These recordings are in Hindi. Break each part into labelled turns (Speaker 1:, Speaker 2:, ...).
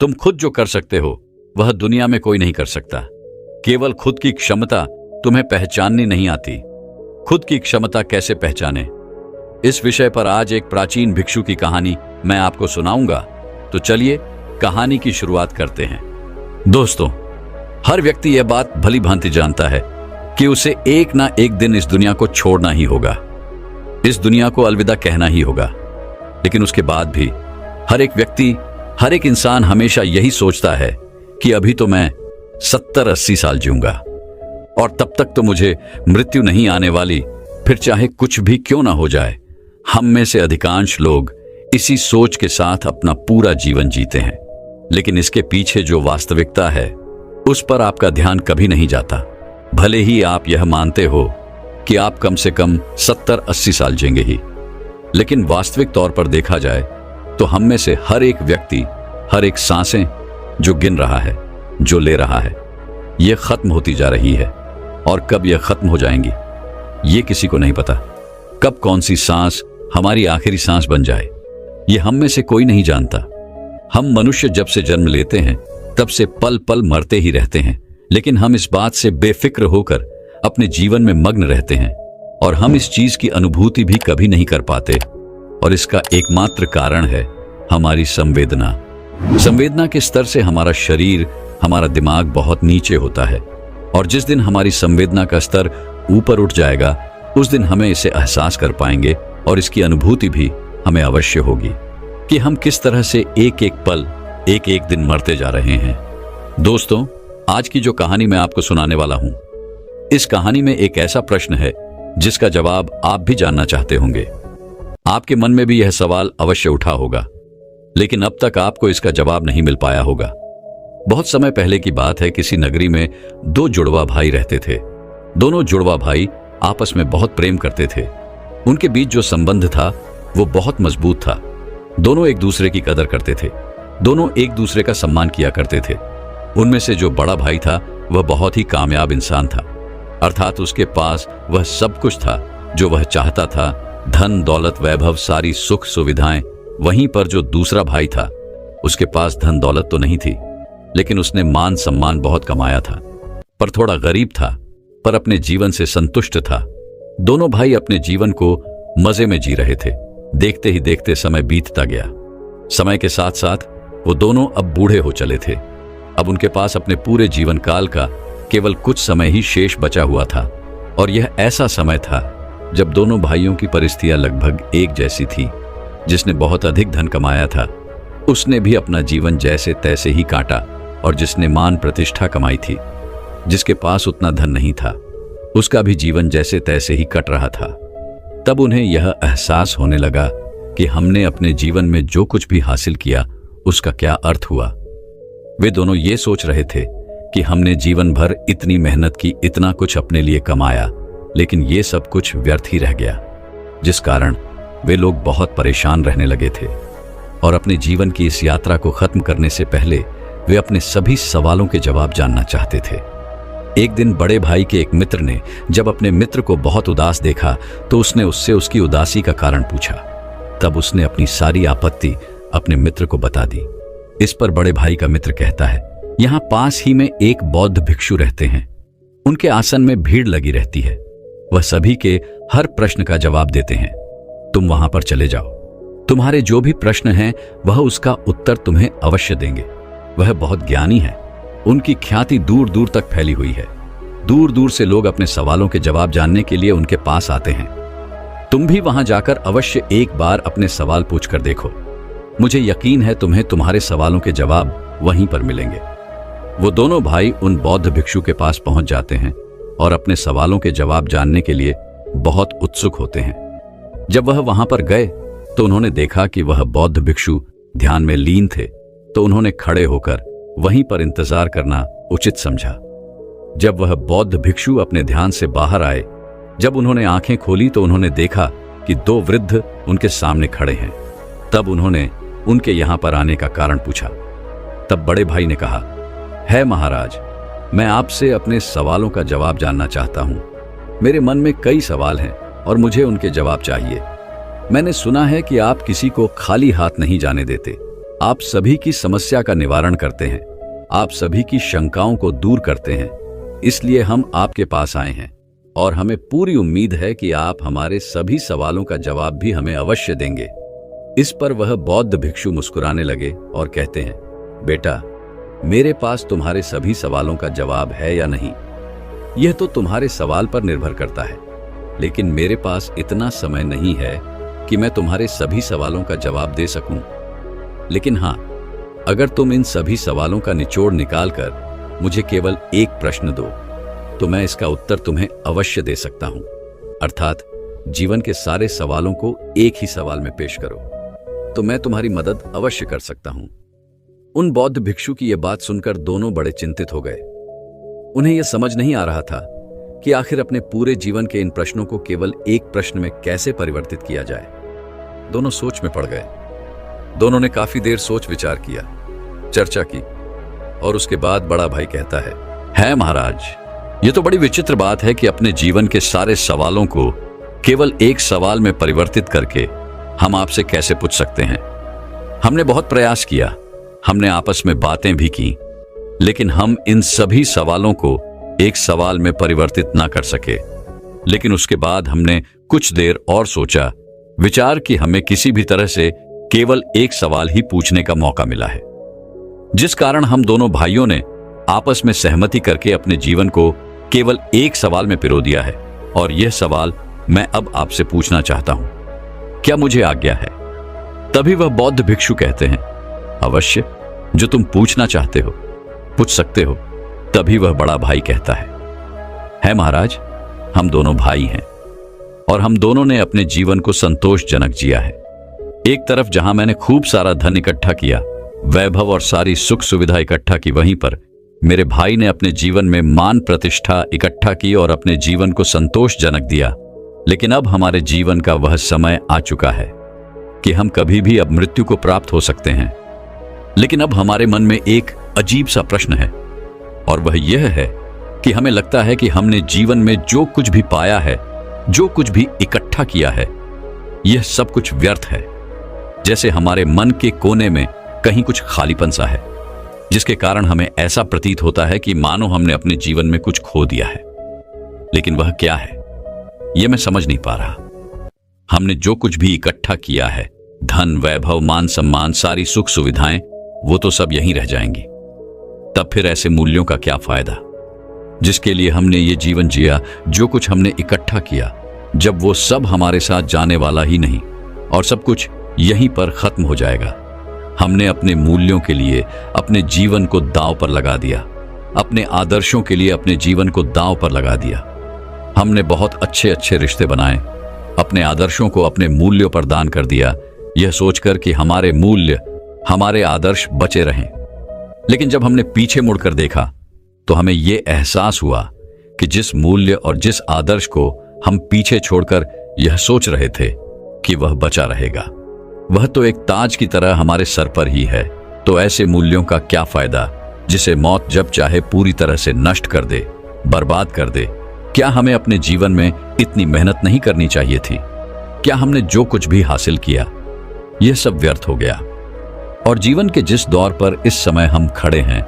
Speaker 1: तुम खुद जो कर सकते हो वह दुनिया में कोई नहीं कर सकता। केवल खुद की क्षमता तुम्हें पहचाननी नहीं आती। खुद की क्षमता कैसे पहचाने, इस विषय पर आज एक प्राचीन भिक्षु की कहानी मैं आपको सुनाऊंगा। तो चलिए कहानी की शुरुआत करते हैं। दोस्तों, हर व्यक्ति यह बात भली भांति जानता है कि उसे एक ना एक दिन इस दुनिया को छोड़ना ही होगा, इस दुनिया को अलविदा कहना ही होगा। लेकिन उसके बाद भी हर एक व्यक्ति, हर एक इंसान हमेशा यही सोचता है कि अभी तो मैं 70-80 साल जीऊंगा और तब तक तो मुझे मृत्यु नहीं आने वाली, फिर चाहे कुछ भी क्यों ना हो जाए। हम में से अधिकांश लोग इसी सोच के साथ अपना पूरा जीवन जीते हैं, लेकिन इसके पीछे जो वास्तविकता है उस पर आपका ध्यान कभी नहीं जाता। भले ही आप यह मानते हो कि आप कम से कम 70-80 साल जिएंगे ही, लेकिन वास्तविक तौर पर देखा जाए तो हम में से हर एक व्यक्ति, हर एक सांसें जो गिन रहा है, जो ले रहा है, यह खत्म होती जा रही है। और कब यह खत्म हो जाएंगी ये किसी को नहीं पता। कब कौन सी सांस हमारी आखिरी सांस बन जाए ये हम में से कोई नहीं जानता। हम मनुष्य जब से जन्म लेते हैं तब से पल पल मरते ही रहते हैं, लेकिन हम इस बात से बेफिक्र होकर अपने जीवन में मग्न रहते हैं और हम इस चीज की अनुभूति भी कभी नहीं कर पाते। और इसका एकमात्र कारण है हमारी संवेदना। संवेदना के स्तर से हमारा शरीर, हमारा दिमाग बहुत नीचे होता है, और जिस दिन हमारी संवेदना का स्तर ऊपर उठ जाएगा उस दिन हमें इसे एहसास कर पाएंगे और इसकी अनुभूति भी हमें अवश्य होगी कि हम किस तरह से एक एक पल, एक एक दिन मरते जा रहे हैं। दोस्तों, आज की जो कहानी मैं आपको सुनाने वाला हूं, इस कहानी में एक ऐसा प्रश्न है जिसका जवाब आप भी जानना चाहते होंगे। आपके मन में भी यह सवाल अवश्य उठा होगा, लेकिन अब तक आपको इसका जवाब नहीं मिल पाया होगा। बहुत समय पहले की बात है, किसी नगरी में 2 जुड़वा भाई रहते थे। दोनों जुड़वा भाई आपस में बहुत प्रेम करते थे। उनके बीच जो संबंध था वो बहुत मजबूत था। दोनों एक दूसरे की कदर करते थे, दोनों एक दूसरे का सम्मान किया करते थे। उनमें से जो बड़ा भाई था वह बहुत ही कामयाब इंसान था, अर्थात उसके पास वह सब कुछ था जो वह चाहता था, धन दौलत वैभव सारी सुख सुविधाएं। वहीं पर जो दूसरा भाई था उसके पास धन दौलत तो नहीं थी, लेकिन उसने मान सम्मान बहुत कमाया था, पर थोड़ा गरीब था, पर अपने जीवन से संतुष्ट था। दोनों भाई अपने जीवन को मजे में जी रहे थे। देखते ही देखते समय बीतता गया। समय के साथ साथ वो दोनों अब बूढ़े हो चले थे। अब उनके पास अपने पूरे जीवन काल का केवल कुछ समय ही शेष बचा हुआ था, और यह ऐसा समय था जब दोनों भाइयों की परिस्थितियां लगभग एक जैसी थी। जिसने बहुत अधिक धन कमाया था उसने भी अपना जीवन जैसे तैसे ही काटा, और जिसने मान प्रतिष्ठा कमाई थी, जिसके पास उतना धन नहीं था, उसका भी जीवन जैसे तैसे ही कट रहा था। तब उन्हें यह एहसास होने लगा कि हमने अपने जीवन में जो कुछ भी हासिल किया उसका क्या अर्थ हुआ। वे दोनों ये सोच रहे थे कि हमने जीवन भर इतनी मेहनत की, इतना कुछ अपने लिए कमाया, लेकिन ये सब कुछ व्यर्थ ही रह गया, जिस कारण वे लोग बहुत परेशान रहने लगे थे। और अपने जीवन की इस यात्रा को खत्म करने से पहले वे अपने सभी सवालों के जवाब जानना चाहते थे। एक दिन बड़े भाई के एक मित्र ने जब अपने मित्र को बहुत उदास देखा तो उसने उससे उसकी उदासी का कारण पूछा। तब उसने अपनी सारी आपत्ति अपने मित्र को बता दी। इस पर बड़े भाई का मित्र कहता है, यहाँ पास ही में एक बौद्ध भिक्षु रहते हैं। उनके आसन में भीड़ लगी रहती है। वह सभी के हर प्रश्न का जवाब देते हैं। तुम वहां पर चले जाओ, तुम्हारे जो भी प्रश्न हैं वह उसका उत्तर तुम्हें अवश्य देंगे। वह बहुत ज्ञानी है, उनकी ख्याति दूर दूर तक फैली हुई है। दूर दूर से लोग अपने सवालों के जवाब जानने के लिए उनके पास आते हैं। तुम भी वहां जाकर अवश्य एक बार अपने सवाल पूछकर देखो। मुझे यकीन है तुम्हें तुम्हारे सवालों के जवाब वहीं पर मिलेंगे। वो दोनों भाई उन बौद्ध भिक्षु के पास पहुंच जाते हैं और अपने सवालों के जवाब जानने के लिए बहुत उत्सुक होते हैं। जब वह वहां पर गए तो उन्होंने देखा कि वह बौद्ध भिक्षु ध्यान में लीन थे, तो उन्होंने खड़े होकर वहीं पर इंतजार करना उचित समझा। जब वह बौद्ध भिक्षु अपने ध्यान से बाहर आए, जब उन्होंने आंखें खोली तो उन्होंने देखा कि 2 वृद्ध उनके सामने खड़े हैं। तब उन्होंने उनके यहां पर आने का कारण पूछा। तब बड़े भाई ने कहा, है महाराज, मैं आपसे अपने सवालों का जवाब जानना चाहता हूं। मेरे मन में कई सवाल हैं और मुझे उनके जवाब चाहिए। मैंने सुना है कि आप किसी को खाली हाथ नहीं जाने देते। आप सभी की समस्या का निवारण करते हैं, आप सभी की शंकाओं को दूर करते हैं। इसलिए हम आपके पास आए हैं और हमें पूरी उम्मीद है कि आप हमारे सभी सवालों का जवाब भी हमें अवश्य देंगे। इस पर वह बौद्ध भिक्षु मुस्कुराने लगे और कहते हैं, बेटा, मेरे पास तुम्हारे सभी सवालों का जवाब है या नहीं, यह तो तुम्हारे सवाल पर निर्भर करता है, लेकिन मेरे पास इतना समय नहीं है कि मैं तुम्हारे सभी सवालों का जवाब दे सकूं। लेकिन हाँ, अगर तुम इन सभी सवालों का निचोड़ निकालकर मुझे केवल एक प्रश्न दो तो मैं इसका उत्तर तुम्हें अवश्य दे सकता हूं। अर्थात जीवन के सारे सवालों को एक ही सवाल में पेश करो तो मैं तुम्हारी मदद अवश्य कर सकता हूं। उन बौद्ध भिक्षु की यह बात सुनकर दोनों बड़े चिंतित हो गए। उन्हें यह समझ नहीं आ रहा था कि आखिर अपने पूरे जीवन के इन प्रश्नों को केवल एक प्रश्न में कैसे परिवर्तित किया जाए। दोनों सोच में पड़ गए। दोनों ने काफी देर सोच विचार किया, चर्चा की और उसके बाद बड़ा भाई कहता है महाराज, ये तो बड़ी विचित्र बात है कि अपने जीवन के सारे सवालों को केवल एक सवाल में परिवर्तित करके हम आपसे कैसे पूछ सकते हैं। हमने बहुत प्रयास किया, हमने आपस में बातें भी की, लेकिन हम इन सभी सवालों को एक सवाल में परिवर्तित ना कर सके। लेकिन उसके बाद हमने कुछ देर और सोचा विचार कि हमें किसी भी तरह से केवल एक सवाल ही पूछने का मौका मिला है, जिस कारण हम दोनों भाइयों ने आपस में सहमति करके अपने जीवन को केवल एक सवाल में पिरो दिया है। और यह सवाल मैं अब आपसे पूछना चाहता हूं, क्या मुझे आज्ञा है? तभी वह बौद्ध भिक्षु कहते हैं, अवश्य, जो तुम पूछना चाहते हो पूछ सकते हो। तभी वह बड़ा भाई कहता है महाराज, हम दोनों भाई हैं और हम दोनों ने अपने जीवन को संतोषजनक जिया है। एक तरफ जहां मैंने खूब सारा धन इकट्ठा किया, वैभव और सारी सुख सुविधा इकट्ठा की, वहीं पर मेरे भाई ने अपने जीवन में मान प्रतिष्ठा इकट्ठा की और अपने जीवन को संतोषजनक दिया। लेकिन अब हमारे जीवन का वह समय आ चुका है कि हम कभी भी अब मृत्यु को प्राप्त हो सकते हैं। लेकिन अब हमारे मन में एक अजीब सा प्रश्न है और वह यह है कि हमें लगता है कि हमने जीवन में जो कुछ भी पाया है, जो कुछ भी इकट्ठा किया है, यह सब कुछ व्यर्थ है। जैसे हमारे मन के कोने में कहीं कुछ खालीपन सा है, जिसके कारण हमें ऐसा प्रतीत होता है कि मानो हमने अपने जीवन में कुछ खो दिया है। लेकिन वह क्या है, यह मैं समझ नहीं पा रहा। हमने जो कुछ भी इकट्ठा किया है, धन, वैभव, मान सम्मान, सारी सुख सुविधाएं, वो तो सब यहीं रह जाएंगी। तब फिर ऐसे मूल्यों का क्या फायदा जिसके लिए हमने ये जीवन जिया? जो कुछ हमने इकट्ठा किया, जब वो सब हमारे साथ जाने वाला ही नहीं और सब कुछ यहीं पर खत्म हो जाएगा। हमने अपने मूल्यों के लिए अपने जीवन को दांव पर लगा दिया, अपने आदर्शों के लिए अपने जीवन को दांव पर लगा दिया। हमने बहुत अच्छे अच्छे रिश्ते बनाए, अपने आदर्शों को अपने मूल्यों पर दान कर दिया, यह सोचकर कि हमारे मूल्य, हमारे आदर्श बचे रहें। लेकिन जब हमने पीछे मुड़कर देखा तो हमें यह एहसास हुआ कि जिस मूल्य और जिस आदर्श को हम पीछे छोड़कर यह सोच रहे थे कि वह बचा रहेगा, वह तो एक ताज की तरह हमारे सर पर ही है। तो ऐसे मूल्यों का क्या फायदा जिसे मौत जब चाहे पूरी तरह से नष्ट कर दे, बर्बाद कर दे? क्या हमें अपने जीवन में इतनी मेहनत नहीं करनी चाहिए थी? क्या हमने जो कुछ भी हासिल किया, यह सब व्यर्थ हो गया? और जीवन के जिस दौर पर इस समय हम खड़े हैं,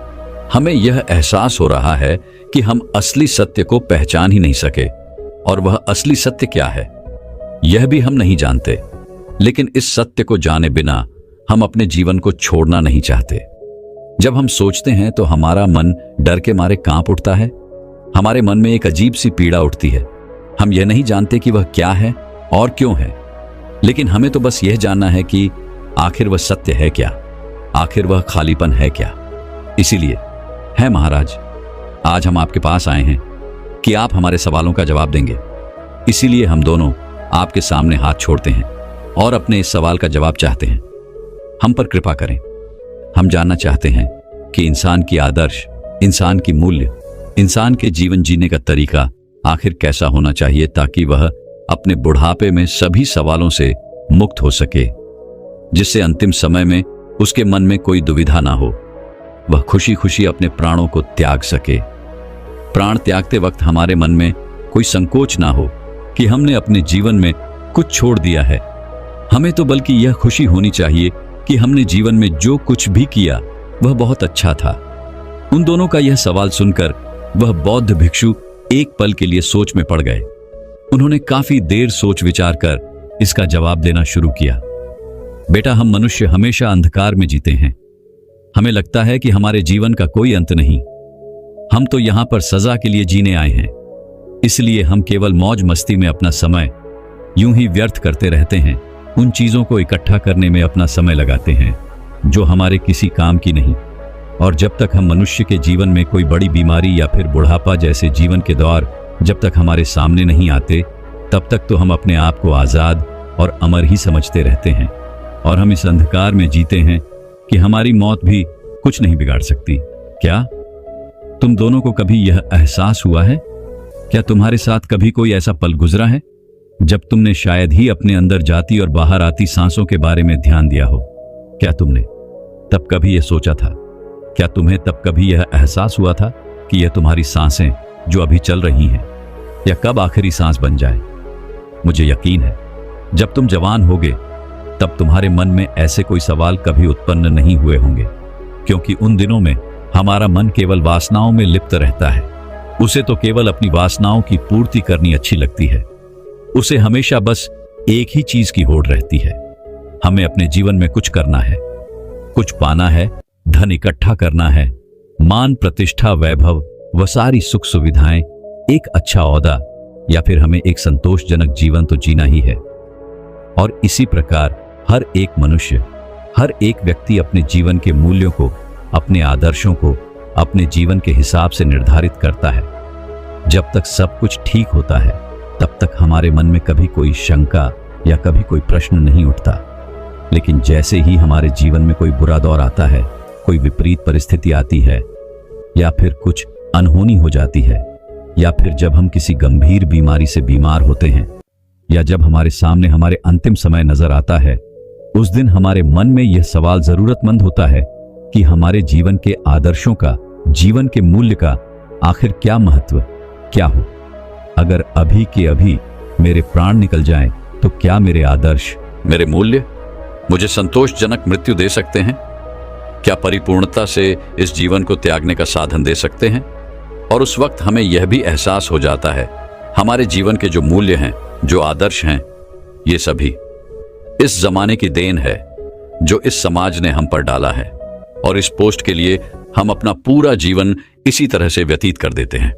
Speaker 1: हमें यह एहसास हो रहा है कि हम असली सत्य को पहचान ही नहीं सके। और वह असली सत्य क्या है, यह भी हम नहीं जानते। लेकिन इस सत्य को जाने बिना हम अपने जीवन को छोड़ना नहीं चाहते। जब हम सोचते हैं तो हमारा मन डर के मारे कांप उठता है। हमारे मन में एक अजीब सी पीड़ा उठती है। हम यह नहीं जानते कि वह क्या है और क्यों है, लेकिन हमें तो बस यह जानना है कि आखिर वह सत्य है क्या, आखिर वह खालीपन है क्या। इसीलिए है महाराज, आज हम आपके पास आए हैं कि आप हमारे सवालों का जवाब देंगे। इसीलिए हम दोनों आपके सामने हाथ छोड़ते हैं और अपने इस सवाल का जवाब चाहते हैं। हम पर कृपा करें। हम जानना चाहते हैं कि इंसान की आदर्श, इंसान की मूल्य, इंसान के जीवन जीने का तरीका आखिर कैसा होना चाहिए, ताकि वह अपने बुढ़ापे में सभी सवालों से मुक्त हो सके, जिससे अंतिम समय में उसके मन में कोई दुविधा ना हो, वह खुशी खुशी अपने प्राणों को त्याग सके। प्राण त्यागते वक्त हमारे मन में कोई संकोच ना हो कि हमने अपने जीवन में कुछ छोड़ दिया है। हमें तो बल्कि यह खुशी होनी चाहिए कि हमने जीवन में जो कुछ भी किया वह बहुत अच्छा था। उन दोनों का यह सवाल सुनकर वह बौद्ध भिक्षु एक पल के लिए सोच में पड़ गए। उन्होंने काफी देर सोच विचार कर इसका जवाब देना शुरू किया। बेटा, हम मनुष्य हमेशा अंधकार में जीते हैं। हमें लगता है कि हमारे जीवन का कोई अंत नहीं। हम तो यहां पर सजा के लिए जीने आए हैं, इसलिए हम केवल मौज मस्ती में अपना समय यूं ही व्यर्थ करते रहते हैं। उन चीजों को इकट्ठा करने में अपना समय लगाते हैं जो हमारे किसी काम की नहीं। और जब तक हम मनुष्य के जीवन में कोई बड़ी बीमारी या फिर बुढ़ापा जैसे जीवन के दौर जब तक हमारे सामने नहीं आते, तब तक तो हम अपने आप को आजाद और अमर ही समझते रहते हैं। और हम इस अंधकार में जीते हैं कि हमारी मौत भी कुछ नहीं बिगाड़ सकती। क्या तुम दोनों को कभी यह एहसास हुआ है? क्या तुम्हारे साथ कभी कोई ऐसा पल गुजरा है जब तुमने शायद ही अपने अंदर जाती और बाहर आती सांसों के बारे में ध्यान दिया हो? क्या तुमने तब कभी यह सोचा था? क्या तुम्हें तब कभी यह एहसास हुआ था कि यह तुम्हारी सांसें जो अभी चल रही हैं, या कब आखिरी सांस बन जाए? मुझे यकीन है जब तुम जवान होगे तब तुम्हारे मन में ऐसे कोई सवाल कभी उत्पन्न नहीं हुए होंगे, क्योंकि उन दिनों में हमारा मन केवल वासनाओं में लिप्त रहता है। उसे तो केवल अपनी वासनाओं की पूर्ति करनी अच्छी लगती है। उसे हमेशा बस एक ही चीज की होड़ रहती है, हमें अपने जीवन में कुछ करना है, कुछ पाना है, धन इकट्ठा करना है, मान प्रतिष्ठा वैभव व सारी सुख सुविधाएं, एक अच्छा ओहदा, या फिर हमें एक संतोषजनक जीवन तो जीना ही है। और इसी प्रकार हर एक मनुष्य, हर एक व्यक्ति अपने जीवन के मूल्यों को, अपने आदर्शों को अपने जीवन के हिसाब से निर्धारित करता है। जब तक सब कुछ ठीक होता है तब तक हमारे मन में कभी कोई शंका या कभी कोई प्रश्न नहीं उठता। लेकिन जैसे ही हमारे जीवन में कोई बुरा दौर आता है, कोई विपरीत परिस्थिति आती है, या फिर कुछ अनहोनी हो जाती है, या फिर जब हम किसी गंभीर बीमारी से बीमार होते हैं, या जब हमारे सामने हमारे अंतिम समय नजर आता है, उस दिन हमारे मन में यह सवाल जरूरतमंद होता है कि हमारे जीवन के आदर्शों का, जीवन के मूल्य का आखिर क्या महत्व, क्या हो? अगर अभी के अभी मेरे प्राण निकल जाएं, तो क्या मेरे आदर्श, मेरे मूल्य मुझे संतोषजनक मृत्यु दे सकते हैं? क्या परिपूर्णता से इस जीवन को त्यागने का साधन दे सकते हैं? और उस वक्त हमें यह भी एहसास हो जाता है, हमारे जीवन के जो मूल्य हैं, जो आदर्श हैं, ये सभी इस जमाने की देन है जो इस समाज ने हम पर डाला है। और इस पोस्ट के लिए हम अपना पूरा जीवन इसी तरह से व्यतीत कर देते हैं।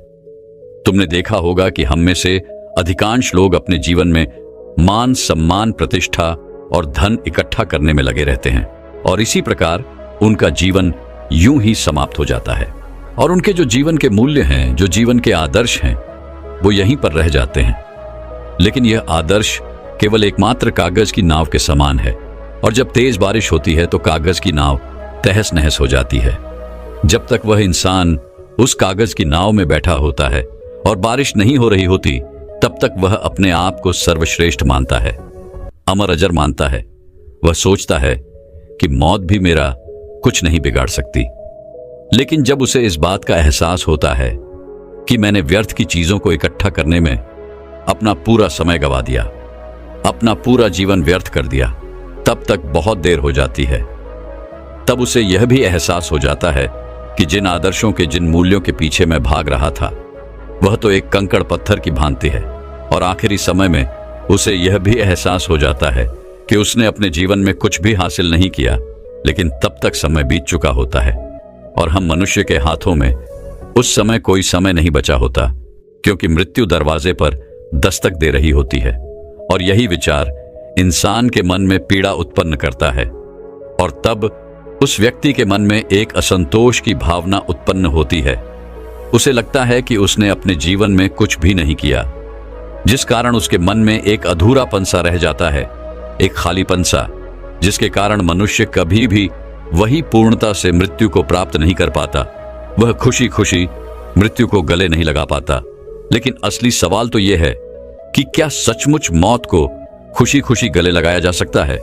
Speaker 1: तुमने देखा होगा कि हम में से अधिकांश लोग अपने जीवन में मान, सम्मान, प्रतिष्ठा और धन इकट्ठा करने में लगे रहते हैं, और इसी प्रकार उनका जीवन यूं ही समाप्त हो जाता है। और उनके जो जीवन के मूल्य हैं, जो जीवन के आदर्श हैं, वो यहीं पर रह जाते हैं। लेकिन यह आदर्श केवल एकमात्र कागज की नाव के समान है, और जब तेज बारिश होती है तो कागज की नाव तहस नहस हो जाती है। जब तक वह इंसान उस कागज की नाव में बैठा होता है और बारिश नहीं हो रही होती, तब तक वह अपने आप को सर्वश्रेष्ठ मानता है, अमर अजर मानता है। वह सोचता है कि मौत भी मेरा कुछ नहीं बिगाड़ सकती। लेकिन जब उसे इस बात का एहसास होता है कि मैंने व्यर्थ की चीजों को इकट्ठा करने में अपना पूरा समय गंवा दिया, अपना पूरा जीवन व्यर्थ कर दिया, तब तक बहुत देर हो जाती है। तब उसे यह भी एहसास हो जाता है कि जिन आदर्शों के, जिन मूल्यों के पीछे मैं भाग रहा था, वह तो एक कंकड़ पत्थर की भांति है। और आखिरी समय में उसे यह भी एहसास हो जाता है कि उसने अपने जीवन में कुछ भी हासिल नहीं किया, लेकिन तब तक समय बीत चुका होता है। और हम मनुष्य के हाथों में उस समय कोई समय नहीं बचा होता, क्योंकि मृत्यु दरवाजे पर दस्तक दे रही होती है। और यही विचार इंसान के मन में पीड़ा उत्पन्न करता है, और तब उस व्यक्ति के मन में एक असंतोष की भावना उत्पन्न होती है। उसे लगता है कि उसने अपने जीवन में कुछ भी नहीं किया, जिस कारण उसके मन में एक अधूरापन सा रह जाता है, एक खालीपन सा, जिसके कारण मनुष्य कभी भी वही पूर्णता से मृत्यु को प्राप्त नहीं कर पाता। वह खुशी खुशी मृत्यु को गले नहीं लगा पाता। लेकिन असली सवाल तो यह है कि क्या सचमुच मौत को खुशी खुशी गले लगाया जा सकता है?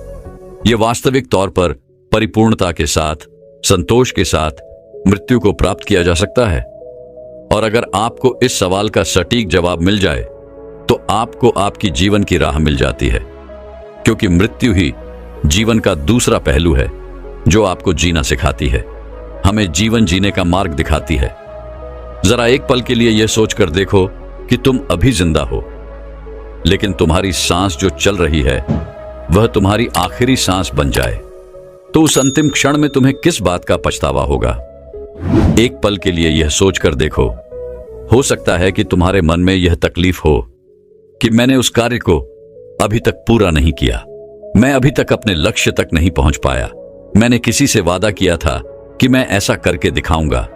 Speaker 1: यह वास्तविक तौर पर परिपूर्णता के साथ, संतोष के साथ मृत्यु को प्राप्त किया जा सकता है? और अगर आपको इस सवाल का सटीक जवाब मिल जाए, तो आपको आपकी जीवन की राह मिल जाती है, क्योंकि मृत्यु ही जीवन का दूसरा पहलू है जो आपको जीना सिखाती है, हमें जीवन जीने का मार्ग दिखाती है। जरा एक पल के लिए यह सोचकर देखो कि तुम अभी जिंदा हो, लेकिन तुम्हारी सांस जो चल रही है वह तुम्हारी आखिरी सांस बन जाए, तो उस अंतिम क्षण में तुम्हें किस बात का पछतावा होगा? एक पल के लिए यह सोचकर देखो। हो सकता है कि तुम्हारे मन में यह तकलीफ हो कि मैंने उस कार्य को अभी तक पूरा नहीं किया, मैं अभी तक अपने लक्ष्य तक नहीं पहुंच पाया, मैंने किसी से वादा किया था कि मैं ऐसा करके दिखाऊंगा,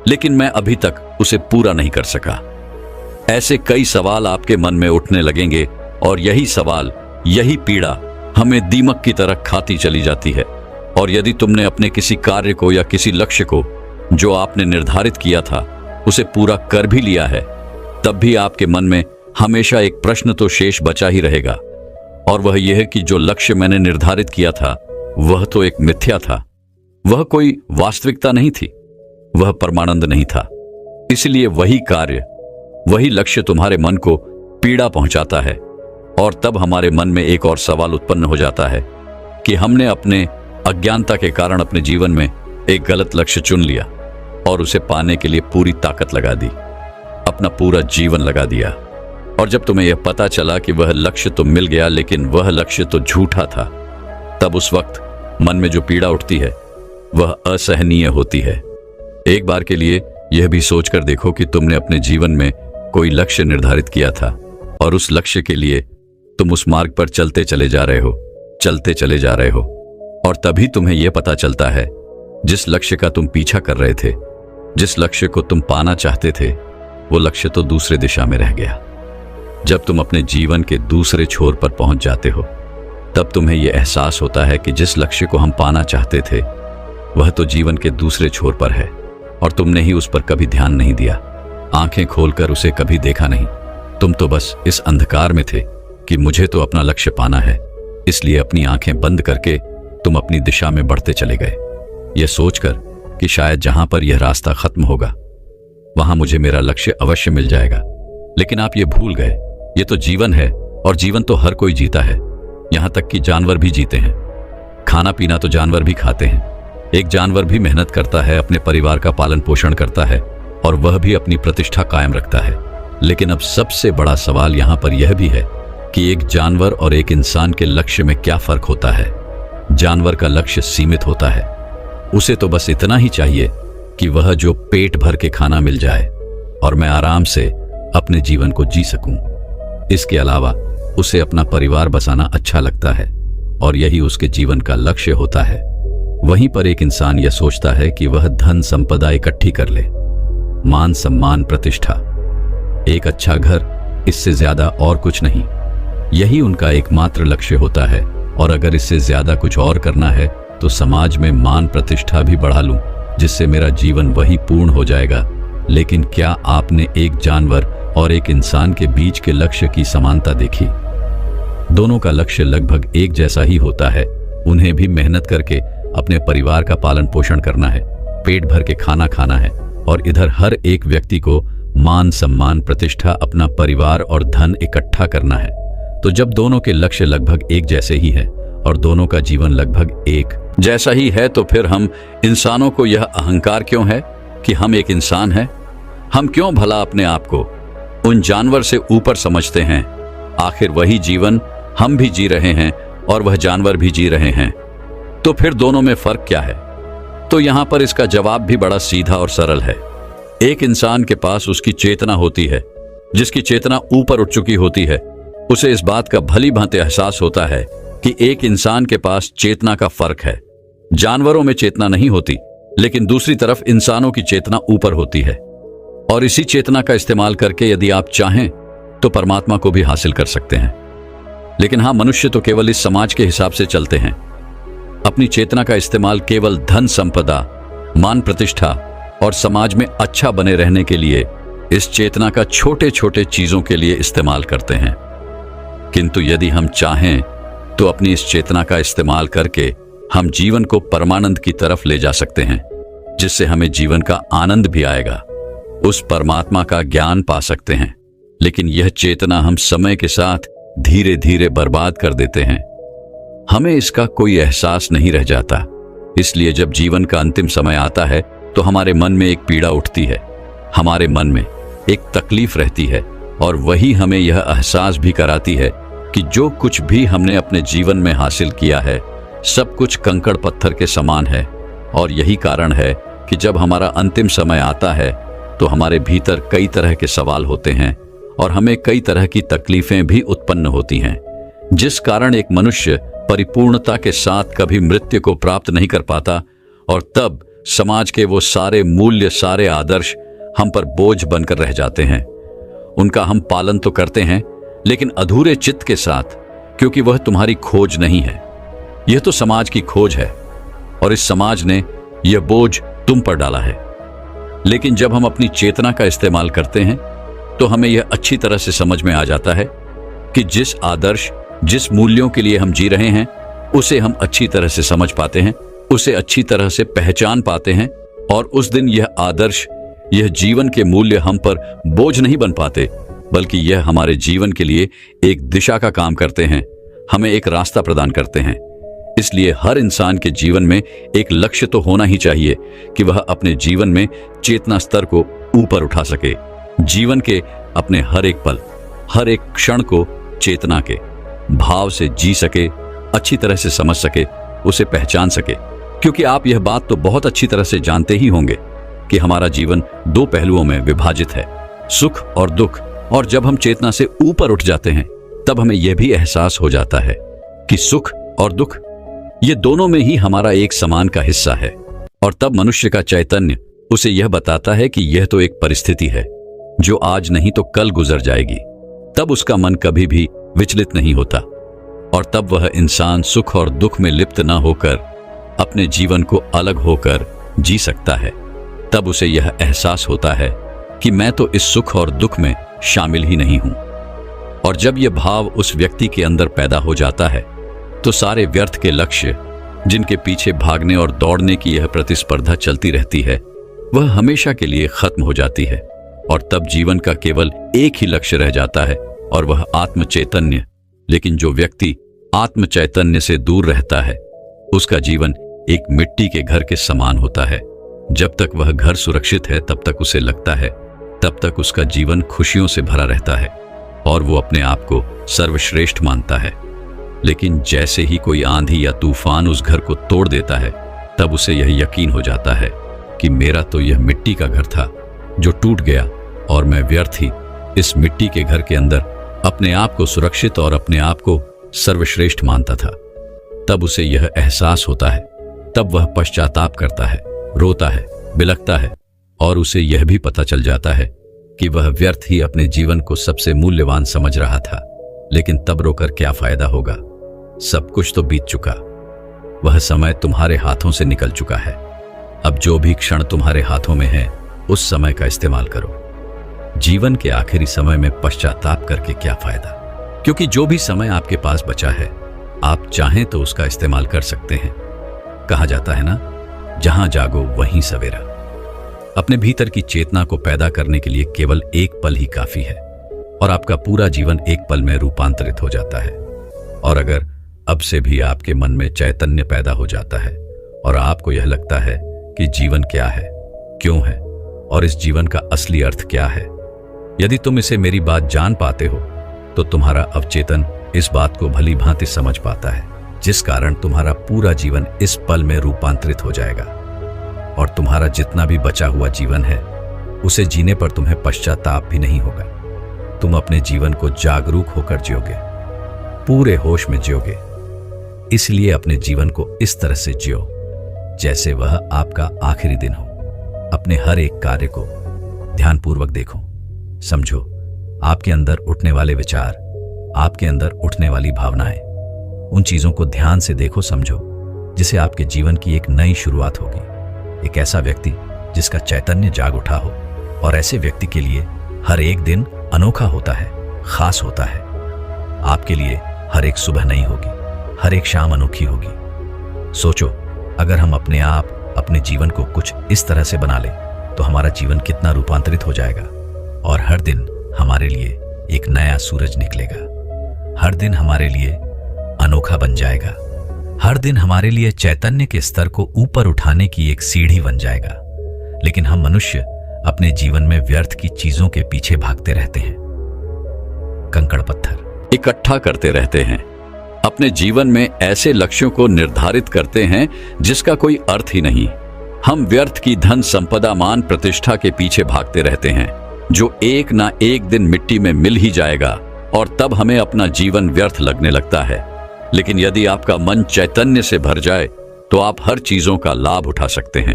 Speaker 1: लेकिन मैं अभी तक उसे पूरा नहीं कर सका। ऐसे कई सवाल आपके मन में उठने लगेंगे और यही सवाल, यही पीड़ा हमें दीमक की तरह खाती चली जाती है। और यदि तुमने अपने किसी कार्य को या किसी लक्ष्य को जो आपने निर्धारित किया था उसे पूरा कर भी लिया है, तब भी आपके मन में हमेशा एक प्रश्न तो शेष बचा ही रहेगा, और वह यह है कि जो लक्ष्य मैंने निर्धारित किया था वह तो एक मिथ्या था, वह कोई वास्तविकता नहीं थी, वह परमानंद नहीं था। इसलिए वही कार्य, वही लक्ष्य तुम्हारे मन को पीड़ा पहुंचाता है। और तब हमारे मन में एक और सवाल उत्पन्न हो जाता है कि हमने अपने अज्ञानता के कारण अपने जीवन में एक गलत लक्ष्य चुन लिया और उसे पाने के लिए पूरी ताकत लगा दी, अपना पूरा जीवन लगा दिया। और जब तुम्हें यह पता चला कि वह लक्ष्य तो मिल गया लेकिन वह लक्ष्य तो झूठा था, तब उस वक्त मन में जो पीड़ा उठती है वह असहनीय होती है। एक बार के लिए यह भी सोचकर देखो कि तुमने अपने जीवन में कोई लक्ष्य निर्धारित किया था और उस लक्ष्य के लिए तुम उस मार्ग पर चलते चले जा रहे हो, और तभी तुम्हें यह पता चलता है जिस लक्ष्य का तुम पीछा कर रहे थे, जिस लक्ष्य को तुम पाना चाहते थे, वो लक्ष्य तो दूसरे दिशा में रह गया। जब तुम अपने जीवन के दूसरे छोर पर पहुंच जाते हो, तब तुम्हें यह एहसास होता है कि जिस लक्ष्य को हम पाना चाहते थे वह तो जीवन के दूसरे छोर पर है और तुमने ही उस पर कभी ध्यान नहीं दिया, आंखें खोलकर उसे कभी देखा नहीं। तुम तो बस इस अंधकार में थे कि मुझे तो अपना लक्ष्य पाना है, इसलिए अपनी आंखें बंद करके तुम अपनी दिशा में बढ़ते चले गए, यह सोचकर कि शायद जहां पर यह रास्ता खत्म होगा वहां मुझे मेरा लक्ष्य अवश्य मिल जाएगा। लेकिन आप ये भूल गए, ये तो जीवन है और जीवन तो हर कोई जीता है, यहां तक कि जानवर भी जीते हैं। खाना पीना तो जानवर भी खाते हैं। एक जानवर भी मेहनत करता है, अपने परिवार का पालन पोषण करता है और वह भी अपनी प्रतिष्ठा कायम रखता है। लेकिन अब सबसे बड़ा सवाल यहां पर यह भी है कि एक जानवर और एक इंसान के लक्ष्य में क्या फर्क होता है। जानवर का लक्ष्य सीमित होता है, उसे तो बस इतना ही चाहिए कि वह जो पेट भर के खाना मिल जाए और मैं आराम से अपने जीवन को जी सकूं। इसके अलावा उसे अपना परिवार बसाना अच्छा लगता है और यही उसके जीवन का लक्ष्य होता है। वहीं पर एक इंसान यह सोचता है कि वह धन संपदा इकट्ठी कर ले, मान सम्मान प्रतिष्ठा, एक अच्छा घर, इससे ज्यादा और कुछ नहीं। यही उनका एकमात्र लक्ष्य होता है। और अगर इससे ज्यादा कुछ और करना है तो समाज में मान प्रतिष्ठा भी बढ़ा लूं, जिससे मेरा जीवन वही पूर्ण हो जाएगा। लेकिन क्या आपने एक जानवर और एक इंसान के बीच के लक्ष्य की समानता देखी? दोनों का लक्ष्य लगभग एक जैसा ही होता है। उन्हें भी मेहनत करके अपने परिवार का पालन पोषण करना है, पेट भर के खाना खाना है, और इधर हर एक व्यक्ति को मान सम्मान प्रतिष्ठा, अपना परिवार और धन इकट्ठा करना है। तो जब दोनों के लक्ष्य लगभग एक जैसे ही हैं और दोनों का जीवन लगभग एक जैसा ही है, तो फिर हम इंसानों को यह अहंकार क्यों है कि हम एक इंसान हैं? हम क्यों भला अपने आप को उन जानवर से ऊपर समझते हैं? आखिर वही जीवन हम भी जी रहे हैं और वह जानवर भी जी रहे हैं, तो फिर दोनों में फर्क क्या है? तो यहां पर इसका जवाब भी बड़ा सीधा और सरल है। एक इंसान के पास उसकी चेतना होती है, जिसकी चेतना ऊपर उठ चुकी होती है। उसे इस बात का भली भांति एहसास होता है कि एक इंसान के पास चेतना का फर्क है। जानवरों में चेतना नहीं होती, लेकिन दूसरी तरफ इंसानों की चेतना ऊपर होती है। और इसी चेतना का इस्तेमाल करके यदि आप चाहें तो परमात्मा को भी हासिल कर सकते हैं। लेकिन हाँ, मनुष्य तो केवल इस समाज के हिसाब से चलते हैं। अपनी चेतना का इस्तेमाल केवल धन संपदा, मान प्रतिष्ठा और समाज में अच्छा बने रहने के लिए इस चेतना का छोटे छोटे चीजों के लिए इस्तेमाल करते हैं। किंतु यदि हम चाहें तो अपनी इस चेतना का इस्तेमाल करके हम जीवन को परमानंद की तरफ ले जा सकते हैं, जिससे हमें जीवन का आनंद भी आएगा, उस परमात्मा का ज्ञान पा सकते हैं। लेकिन यह चेतना हम समय के साथ धीरे धीरे बर्बाद कर देते हैं। हमें इसका कोई एहसास नहीं रह जाता। इसलिए जब जीवन का अंतिम समय आता है तो हमारे मन में एक पीड़ा उठती है, हमारे मन में एक तकलीफ रहती है, और वही हमें यह एहसास भी कराती है कि जो कुछ भी हमने अपने जीवन में हासिल किया है सब कुछ कंकड़ पत्थर के समान है। और यही कारण है कि जब हमारा अंतिम समय आता है तो हमारे भीतर कई तरह के सवाल होते हैं और हमें कई तरह की तकलीफें भी उत्पन्न होती हैं, जिस कारण एक मनुष्य परिपूर्णता के साथ कभी मृत्यु को प्राप्त नहीं कर पाता। और तब समाज के वो सारे मूल्य, सारे आदर्श हम पर बोझ बनकर रह जाते हैं। उनका हम पालन तो करते हैं लेकिन अधूरे चित्त के साथ, क्योंकि वह तुम्हारी खोज नहीं है, यह तो समाज की खोज है और इस समाज ने यह बोझ तुम पर डाला है। लेकिन जब हम अपनी चेतना का इस्तेमाल करते हैं तो हमें यह अच्छी तरह से समझ में आ जाता है कि जिस आदर्श, जिस मूल्यों के लिए हम जी रहे हैं उसे हम अच्छी तरह से समझ पाते हैं, उसे अच्छी तरह से पहचान पाते हैं, और उस दिन यह आदर्श, यह जीवन के मूल्य हम पर बोझ नहीं बन पाते, बल्कि यह हमारे जीवन के लिए एक दिशा का काम करते हैं, हमें एक रास्ता प्रदान करते हैं। इसलिए हर इंसान के जीवन में एक लक्ष्य तो होना ही चाहिए कि वह अपने जीवन में चेतना स्तर को ऊपर उठा सके, जीवन के अपने हर एक पल, हर एक क्षण को चेतना के भाव से जी सके, अच्छी तरह से समझ सके, उसे पहचान सके। क्योंकि आप यह बात तो बहुत अच्छी तरह से जानते ही होंगे कि हमारा जीवन दो पहलुओं में विभाजित है, सुख और दुख। और जब हम चेतना से ऊपर उठ जाते हैं तब हमें यह भी एहसास हो जाता है कि सुख और दुख ये दोनों में ही हमारा एक समान का हिस्सा है। और तब मनुष्य का चैतन्य उसे यह बताता है कि यह तो एक परिस्थिति है जो आज नहीं तो कल गुजर जाएगी। तब उसका मन कभी भी विचलित नहीं होता और तब वह इंसान सुख और दुख में लिप्त न होकर अपने जीवन को अलग होकर जी सकता है। तब उसे यह एहसास होता है कि मैं तो इस सुख और दुख में शामिल ही नहीं हूं। और जब यह भाव उस व्यक्ति के अंदर पैदा हो जाता है तो सारे व्यर्थ के लक्ष्य, जिनके पीछे भागने और दौड़ने की यह प्रतिस्पर्धा चलती रहती है, वह हमेशा के लिए खत्म हो जाती है। और तब जीवन का केवल एक ही लक्ष्य रह जाता है और वह आत्म चैतन्य। लेकिन जो व्यक्ति आत्म चैतन्य से दूर रहता है उसका जीवन एक मिट्टी के घर के समान होता है। जब तक वह घर सुरक्षित है तब तक उसे लगता है, तब तक उसका जीवन खुशियों से भरा रहता है और वो अपने आप को सर्वश्रेष्ठ मानता है। लेकिन जैसे ही कोई आंधी या तूफान उस घर को तोड़ देता है तब उसे यह यकीन हो जाता है कि मेरा तो यह मिट्टी का घर था जो टूट गया और मैं व्यर्थ ही इस मिट्टी के घर के अंदर अपने आप को सुरक्षित और अपने आप को सर्वश्रेष्ठ मानता था। तब उसे यह एहसास होता है, तब वह पश्चाताप करता है, रोता है, बिलखता है और उसे यह भी पता चल जाता है कि वह व्यर्थ ही अपने जीवन को सबसे मूल्यवान समझ रहा था। लेकिन तब रोकर क्या फायदा होगा, सब कुछ तो बीत चुका, वह समय तुम्हारे हाथों से निकल चुका है। अब जो भी क्षण तुम्हारे हाथों में है उस समय का इस्तेमाल करो। जीवन के आखिरी समय में पश्चाताप करके क्या फायदा, क्योंकि जो भी समय आपके पास बचा है आप चाहें तो उसका इस्तेमाल कर सकते हैं। कहा जाता है ना, जहां जागो वहीं सवेरा। अपने भीतर की चेतना को पैदा करने के लिए केवल एक पल ही काफी है और आपका पूरा जीवन एक पल में रूपांतरित हो जाता है। और अगर अब से भी आपके मन में चैतन्य पैदा हो जाता है और आपको यह लगता है कि जीवन क्या है, क्यों है और इस जीवन का असली अर्थ क्या है, यदि तुम इसे मेरी बात जान पाते हो तो तुम्हारा अवचेतन इस बात को भली भांति समझ पाता है, जिस कारण तुम्हारा पूरा जीवन इस पल में रूपांतरित हो जाएगा और तुम्हारा जितना भी बचा हुआ जीवन है उसे जीने पर तुम्हें पश्चाताप भी नहीं होगा। तुम अपने जीवन को जागरूक होकर जियोगे, पूरे होश में जियोगे। इसलिए अपने जीवन को इस तरह से जियो जैसे वह आपका आखिरी दिन हो। अपने हर एक कार्य को ध्यानपूर्वक देखो, समझो। आपके अंदर उठने वाले विचार, आपके अंदर उठने वाली भावनाएं, उन चीजों को ध्यान से देखो, समझो, जिसे आपके जीवन की एक नई शुरुआत होगी। एक ऐसा व्यक्ति जिसका चैतन्य जाग उठा हो, और ऐसे व्यक्ति के लिए हर एक दिन अनोखा होता है, खास होता है। आपके लिए हर एक सुबह नई होगी, हर एक शाम अनोखी होगी। सोचो, अगर हम अपने आप अपने जीवन को कुछ इस तरह से बना लें तो हमारा जीवन कितना रूपांतरित हो जाएगा और हर दिन हमारे लिए एक नया सूरज निकलेगा, हर दिन हमारे लिए अनोखा बन जाएगा।
Speaker 2: हर दिन हमारे लिए चैतन्य के स्तर को ऊपर उठाने की एक सीढ़ी बन जाएगा। लेकिन हम मनुष्य अपने जीवन में व्यर्थ की चीजों के पीछे भागते रहते हैं। कंकड़ पत्थर
Speaker 1: इकट्ठा करते रहते हैं, अपने जीवन में ऐसे लक्ष्यों को निर्धारित करते हैं जिसका कोई अर्थ ही नहीं। हम व्यर्थ की धन संपदा मान प्रतिष्ठा के पीछे भागते रहते हैं, जो एक ना एक दिन मिट्टी में मिल ही जाएगा, और तब हमें अपना जीवन व्यर्थ लगने लगता है। लेकिन यदि आपका मन चैतन्य से भर जाए तो आप हर चीजों का लाभ उठा सकते हैं।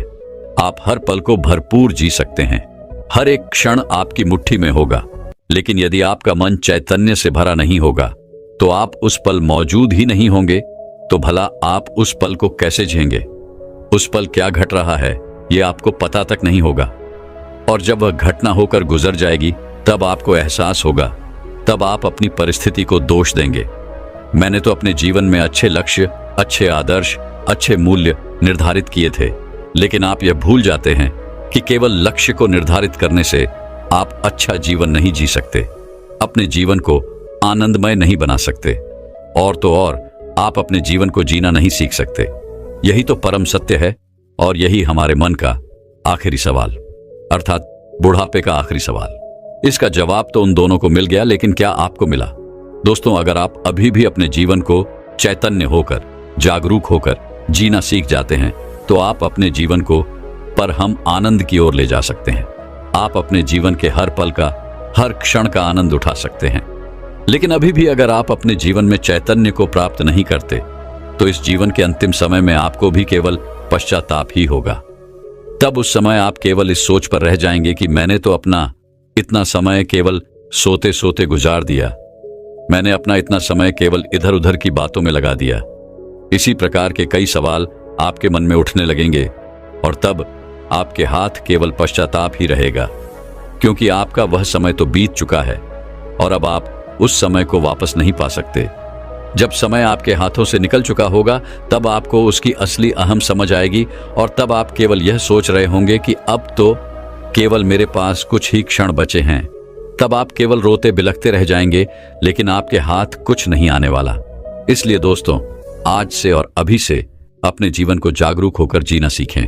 Speaker 1: आप हर पल को भरपूर जी सकते हैं। हर एक क्षण आपकी मुट्ठी में होगा। लेकिन यदि आपका मन चैतन्य से भरा नहीं होगा तो आप उस पल मौजूद ही नहीं होंगे। तो भला आप उस पल को कैसे जिएंगे? उस पल क्या घट रहा है ये आपको पता तक नहीं होगा, और जब वह घटना होकर गुजर जाएगी तब आपको एहसास होगा। तब आप अपनी परिस्थिति को दोष देंगे। मैंने तो अपने जीवन में अच्छे लक्ष्य, अच्छे आदर्श, अच्छे मूल्य निर्धारित किए थे। लेकिन आप यह भूल जाते हैं कि केवल लक्ष्य को निर्धारित करने से आप अच्छा जीवन नहीं जी सकते, अपने जीवन को आनंदमय नहीं बना सकते, और तो और आप अपने जीवन को जीना नहीं सीख सकते। यही तो परम सत्य है, और यही हमारे मन का आखिरी सवाल, अर्थात बुढ़ापे का आखिरी सवाल। इसका जवाब तो उन दोनों को मिल गया, लेकिन क्या आपको मिला? दोस्तों, अगर आप अभी भी अपने जीवन को चैतन्य होकर, जागरूक होकर जीना सीख जाते हैं तो आप अपने जीवन को परम आनंद की ओर ले जा सकते हैं। आप अपने जीवन के हर पल का, हर क्षण का आनंद उठा सकते हैं। लेकिन अभी भी अगर आप अपने जीवन में चैतन्य को प्राप्त नहीं करते तो इस जीवन के अंतिम समय में आपको भी केवल पश्चाताप ही होगा। तब उस समय आप केवल इस सोच पर रह जाएंगे कि मैंने तो अपना इतना समय केवल सोते सोते गुजार दिया, मैंने अपना इतना समय केवल इधर उधर की बातों में लगा दिया। इसी प्रकार के कई सवाल आपके मन में उठने लगेंगे, और तब आपके हाथ केवल पश्चाताप ही रहेगा, क्योंकि आपका वह समय तो बीत चुका है और अब आप उस समय को वापस नहीं पा सकते। जब समय आपके हाथों से निकल चुका होगा तब आपको उसकी असली अहम समझ आएगी, और तब आप केवल यह सोच रहे होंगे कि अब तो केवल मेरे पास कुछ ही क्षण बचे हैं। तब आप केवल रोते बिलखते रह जाएंगे, लेकिन आपके हाथ कुछ नहीं आने वाला। इसलिए दोस्तों, आज से और अभी से अपने जीवन को जागरूक होकर जीना सीखें।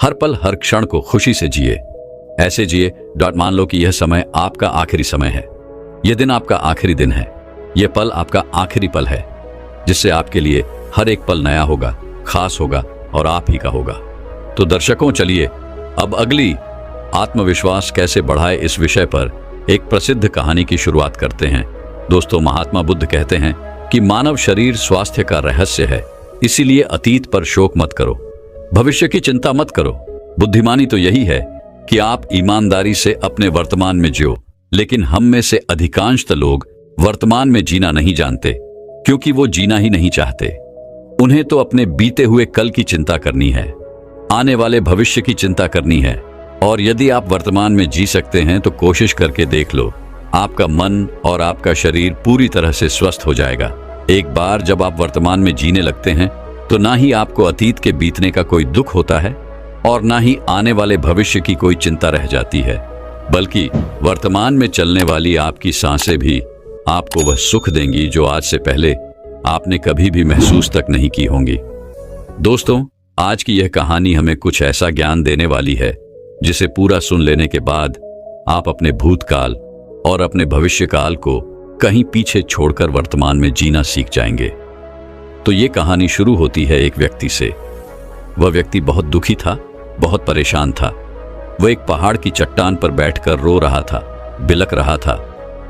Speaker 1: हर पल, हर क्षण को खुशी से जिए। ऐसे जिए मान लो कि यह समय आपका आखिरी समय है, यह दिन आपका आखिरी दिन है, यह पल आपका आखिरी पल है, जिससे आपके लिए हर एक पल नया होगा, खास होगा और आप ही का होगा। तो दर्शकों, चलिए अब अगली आत्मविश्वास कैसे बढ़ाए इस विषय पर एक प्रसिद्ध कहानी की शुरुआत करते हैं। दोस्तों, महात्मा बुद्ध कहते हैं कि मानव शरीर स्वास्थ्य का रहस्य है, इसीलिए अतीत पर शोक मत करो, भविष्य की चिंता मत करो। बुद्धिमानी तो यही है कि आप ईमानदारी से अपने वर्तमान में जियो। लेकिन हम में से अधिकांश लोग वर्तमान में जीना नहीं जानते, क्योंकि वो जीना ही नहीं चाहते। उन्हें तो अपने बीते हुए कल की चिंता करनी है, आने वाले भविष्य की चिंता करनी है। और यदि आप वर्तमान में जी सकते हैं तो कोशिश करके देख लो, आपका मन और आपका शरीर पूरी तरह से स्वस्थ हो जाएगा। एक बार जब आप वर्तमान में जीने लगते हैं तो ना ही आपको अतीत के बीतने का कोई दुख होता है और ना ही आने वाले भविष्य की कोई चिंता रह जाती है, बल्कि वर्तमान में चलने वाली आपकी सांसें भी आपको वह सुख देंगी जो आज से पहले आपने कभी भी महसूस तक नहीं की होंगी। दोस्तों, आज की यह कहानी हमें कुछ ऐसा ज्ञान देने वाली है जिसे पूरा सुन लेने के बाद आप अपने भूतकाल और अपने भविष्य काल को कहीं पीछे छोड़कर वर्तमान में जीना सीख जाएंगे। तो ये कहानी शुरू होती है एक व्यक्ति से। वह व्यक्ति बहुत दुखी था, बहुत परेशान था। वह एक पहाड़ की चट्टान पर बैठकर रो रहा था, बिलख रहा था।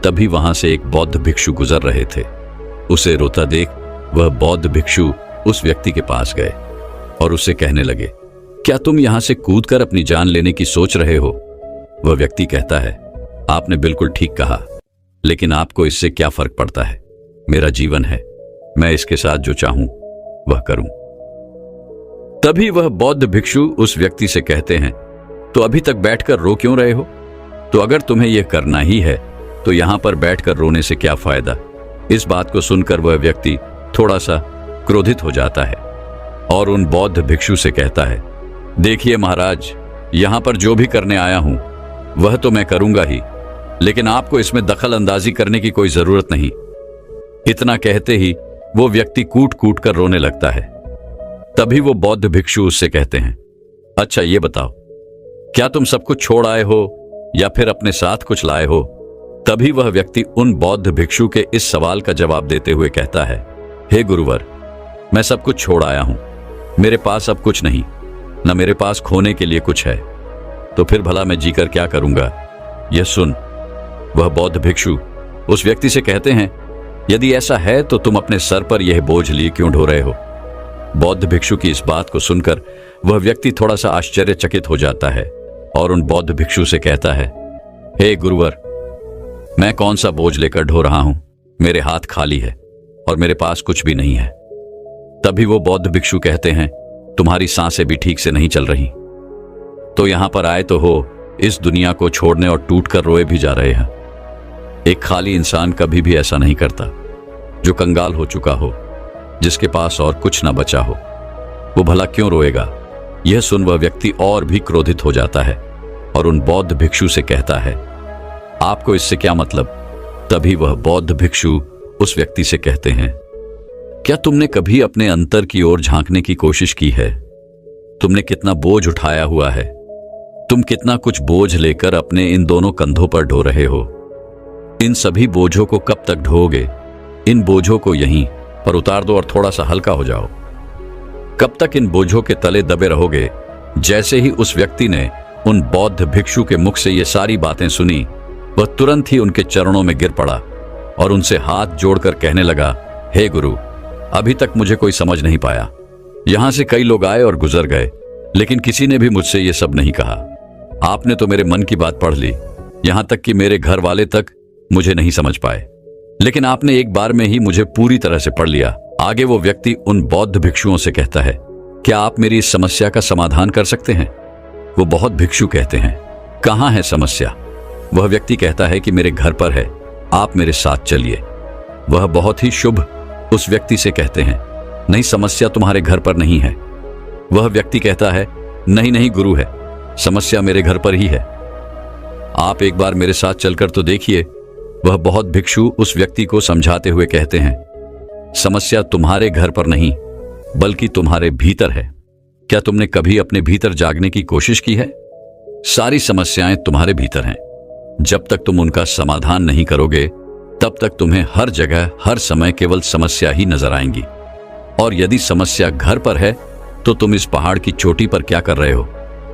Speaker 1: तभी वहां से एक बौद्ध भिक्षु गुजर रहे थे। उसे रोता देख वह बौद्ध भिक्षु उस व्यक्ति के पास गए और उससे कहने लगे, क्या तुम यहां से कूदकर अपनी जान लेने की सोच रहे हो? वह व्यक्ति कहता है, आपने बिल्कुल ठीक कहा, लेकिन आपको इससे क्या फर्क पड़ता है? मेरा जीवन है, मैं इसके साथ जो चाहूं वह करूं। तभी वह बौद्ध भिक्षु उस व्यक्ति से कहते हैं, तो अभी तक बैठकर रो क्यों रहे हो? तो अगर तुम्हें यह करना ही है तो यहां पर बैठकर रोने से क्या फायदा? इस बात को सुनकर वह व्यक्ति थोड़ा सा क्रोधित हो जाता है और उन बौद्ध भिक्षु से कहता है, देखिए महाराज, यहां पर जो भी करने आया हूं वह तो मैं करूंगा ही, लेकिन आपको इसमें दखल अंदाजी करने की कोई जरूरत नहीं। इतना कहते ही वो व्यक्ति कूट कूट कर रोने लगता है। तभी वो बौद्ध भिक्षु उससे कहते हैं, अच्छा ये बताओ, क्या तुम सब कुछ छोड़ आए हो या फिर अपने साथ कुछ लाए हो? तभी वह व्यक्ति उन बौद्ध भिक्षु के इस सवाल का जवाब देते हुए कहता है, हे गुरुवर, मैं सब कुछ छोड़ आया हूं। मेरे पास अब कुछ नहीं, न मेरे पास खोने के लिए कुछ है, तो फिर भला मैं जीकर क्या करूंगा? यह सुन वह बौद्ध भिक्षु उस व्यक्ति से कहते हैं, यदि ऐसा है तो तुम अपने सर पर यह बोझ लिए क्यों ढो रहे हो? बौद्ध भिक्षु की इस बात को सुनकर वह व्यक्ति थोड़ा सा आश्चर्यचकित हो जाता है और उन बौद्ध भिक्षु से कहता है, हे गुरुवर, मैं कौन सा बोझ लेकर ढो रहा हूं? मेरे हाथ खाली है और मेरे पास कुछ भी नहीं है। तभी वो बौद्ध भिक्षु कहते हैं, तुम्हारी सांसें भी ठीक से नहीं चल रही, तो यहां पर आए तो हो इस दुनिया को छोड़ने और टूट कर रोए भी जा रहे हैं। एक खाली इंसान कभी भी ऐसा नहीं करता। जो कंगाल हो चुका हो, जिसके पास और कुछ ना बचा हो, वो भला क्यों रोएगा? यह सुन वह व्यक्ति और भी क्रोधित हो जाता है और उन बौद्ध भिक्षु से कहता है, आपको इससे क्या मतलब? तभी वह बौद्ध भिक्षु उस व्यक्ति से कहते हैं, क्या तुमने कभी अपने अंतर की ओर झांकने की कोशिश की है? तुमने कितना बोझ उठाया हुआ है? तुम कितना कुछ बोझ लेकर अपने इन दोनों कंधों पर ढो रहे हो? इन सभी बोझों को कब तक ढोओगे? इन बोझों को यहीं पर उतार दो और थोड़ा सा हल्का हो जाओ। कब तक इन बोझों के तले दबे रहोगे? जैसे ही उस व्यक्ति ने उन बौद्ध भिक्षु के मुख से ये सारी बातें सुनी, वह तुरंत ही उनके चरणों में गिर पड़ा और उनसे हाथ जोड़कर कहने लगा, हे गुरु, अभी तक मुझे कोई समझ नहीं पाया। यहां से कई लोग आए और गुजर गए, लेकिन किसी ने भी मुझसे ये सब नहीं कहा। आपने तो मेरे मन की बात पढ़ ली, यहां तक कि मेरे घर वाले तक मुझे नहीं समझ पाए, लेकिन आपने एक बार में ही मुझे पूरी तरह से पढ़ लिया। आगे वो व्यक्ति उन बौद्ध भिक्षुओं से कहता है, क्या आप मेरी इस समस्या का समाधान कर सकते हैं? वो बौद्ध भिक्षु कहते हैं, कहां है समस्या? वह व्यक्ति कहता है कि मेरे घर पर है, आप मेरे साथ चलिए। वह बहुत ही शुभ उस व्यक्ति से कहते हैं, नहीं, समस्या तुम्हारे घर पर नहीं है। वह व्यक्ति कहता है, नहीं नहीं गुरु है, समस्या मेरे घर पर ही है, आप एक बार मेरे साथ चलकर तो देखिए। वह बौद्ध भिक्षु उस व्यक्ति को समझाते हुए कहते हैं, समस्या तुम्हारे घर पर नहीं बल्कि तुम्हारे भीतर है। क्या तुमने कभी अपने भीतर जागने की कोशिश की है? सारी समस्याएं तुम्हारे भीतर हैं। जब तक तुम उनका समाधान नहीं करोगे, तब तक तुम्हें हर जगह हर समय केवल समस्या ही नजर आएंगी। और यदि समस्या घर पर है, तो तुम इस पहाड़ की चोटी पर क्या कर रहे हो?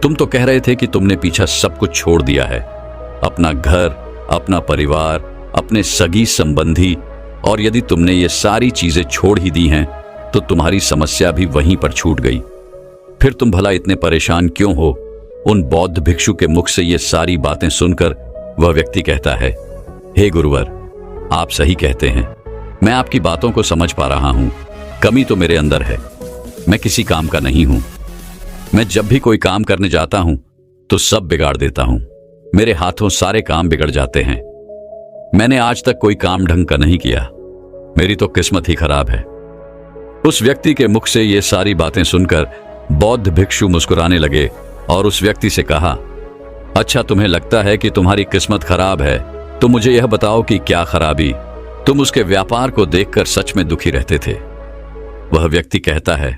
Speaker 1: तुम तो कह रहे थे कि तुमने पीछे सब कुछ छोड़ दिया है, अपना घर, अपना परिवार, अपने सगी संबंधी, और यदि तुमने ये सारी चीजें छोड़ ही दी हैं, तो तुम्हारी समस्या भी वहीं पर छूट गई। फिर तुम भला इतने परेशान क्यों हो? उन बौद्ध भिक्षु के मुख से ये सारी बातें सुनकर वह व्यक्ति कहता है, हे गुरुवर, आप सही कहते हैं, मैं आपकी बातों को समझ पा रहा हूं। कमी तो मेरे अंदर है, मैं किसी काम का नहीं हूं। मैं जब भी कोई काम करने जाता हूं तो सब बिगाड़ देता हूं, मेरे हाथों सारे काम बिगड़ जाते हैं। मैंने आज तक कोई काम ढंग का नहीं किया, मेरी तो किस्मत ही खराब है। उस व्यक्ति के मुख से ये सारी बातें सुनकर बौद्ध भिक्षु मुस्कुराने लगे और उस व्यक्ति से कहा, अच्छा, तुम्हें लगता है कि तुम्हारी किस्मत खराब है, तो मुझे यह बताओ कि क्या खराबी? तुम उसके व्यापार को देखकर सच में दुखी रहते थे। वह व्यक्ति कहता है,